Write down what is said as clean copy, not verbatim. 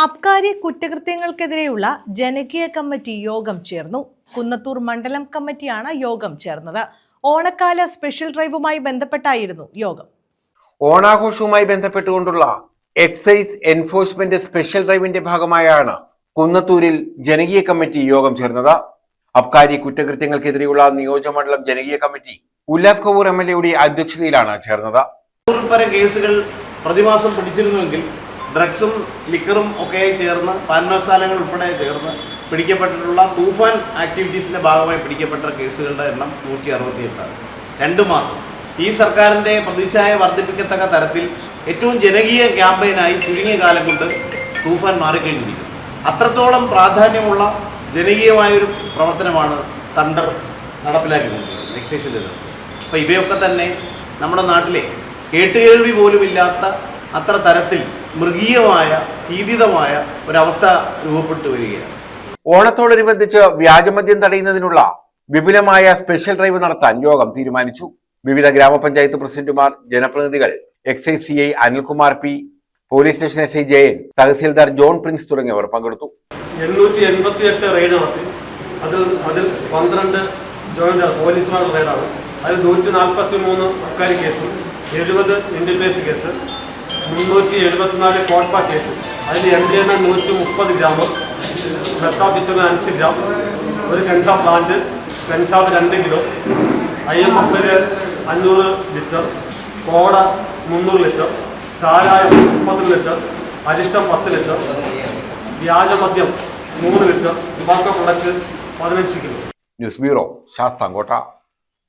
അബ്കാരി കുറ്റകൃത്യങ്ങൾക്കെതിരെയുള്ള ജനകീയ കമ്മിറ്റി യോഗം ചേർന്നു. കുന്നത്തൂർ മണ്ഡലം കമ്മിറ്റിയാണ് യോഗം ചേർന്നത്. ഓണക്കാല സ്പെഷ്യൽ ഡ്രൈവുമായി ബന്ധപ്പെട്ടായിരുന്നു യോഗം. ഓണാഘോഷവുമായി ബന്ധപ്പെട്ടുകൊണ്ടുള്ള എക്സൈസ് എൻഫോഴ്സ്മെന്റ് സ്പെഷ്യൽ ഡ്രൈവിന്റെ ഭാഗമായാണ് കുന്നത്തൂരിൽ ജനകീയ കമ്മിറ്റി യോഗം ചേർന്നത്. അബ്കാരി കുറ്റകൃത്യങ്ങൾക്കെതിരെയുള്ള നിയോജകമണ്ഡലം ജനകീയ കമ്മിറ്റി ഉല്ലാസ് കപൂർ MLA അധ്യക്ഷതയിലാണ് ചേർന്നത്. കേസുകൾ പ്രതിമാസം പിടിച്ചിരുന്നുവെങ്കിൽ ഡ്രഗ്സും ലിക്കറും ഒക്കെ ചേർന്ന് പാൻ മസാലകൾ ഉൾപ്പെടെ ചേർന്ന് പിടിക്കപ്പെട്ടിട്ടുള്ള തൂഫാൻ ആക്ടിവിറ്റീസിന്റെ ഭാഗമായി പിടിക്കപ്പെട്ട കേസുകളുടെ എണ്ണം 168 2 മാസം. ഈ സർക്കാരിന്റെ പ്രതിച്ഛായ വർദ്ധിപ്പിക്കത്തക്ക തരത്തിൽ ഏറ്റവും ജനകീയ ക്യാമ്പയിനായി ചുരുങ്ങിയ കാലം കൊണ്ട് തൂഫാൻ മാറിക്കഴിഞ്ഞിരിക്കുന്നു. അത്രത്തോളം പ്രാധാന്യമുള്ള ജനകീയമായൊരു പ്രവർത്തനമാണ് തണ്ടർ നടപ്പിലാക്കിക്കൊണ്ടിരിക്കുന്നത് എക്സൈസിൻ്റെ. അപ്പോൾ ഇവയൊക്കെ തന്നെ നമ്മുടെ നാട്ടിലെ കേട്ടുകേൾവി പോലുമില്ലാത്ത അത്ര തരത്തിൽ മൃഗീയമായ ഭീതിതമായ ഒരവസ്ഥ രൂപപ്പെട്ടു വരികയാണ്. ഓണത്തോടനുബന്ധിച്ച് വ്യാജമദ്യം തടയുന്നതിനുള്ള വിപുലമായ സ്പെഷ്യൽ ഡ്രൈവ് നടത്താൻ യോഗം തീരുമാനിച്ചു. വിവിധ ഗ്രാമപഞ്ചായത്ത് പ്രസിഡന്റുമാർ, ജനപ്രതിനിധികൾ, excise CI Anilkumar P, police station SI Jayan, tahsildar John Prince തുടങ്ങിയവർ പങ്കെടുത്തു. 888 റെയ്ഡ് നടത്തി. അതിൽ 12 ജോയിന്റ് പോലീസുമാരുടെ റെയ്ഡാണ്. അതിൽ 143 അബ്കാരി കേസും 70 ഇൻഡിപേസ് കേസ്, 374 കോട്ട്പ കേസ്. അതിൽ MDMA 130 ഗ്രാം, മെത്താഫിറ്റമിൻ 5 ഗ്രാം, ഒരു കഞ്ചാവ് പ്ലാന്റ്, കഞ്ചാവ് 2 കിലോ, IMFൽ 500 ലിറ്റർ, കോട 300 ലിറ്റർ, ചാരായം 30 ലിറ്റർ, അരിഷ്ടം 10 ലിറ്റർ, വ്യാജമദ്യം 3 litre, tobacco product 15 kilo. News bureau, Sasthamkotta.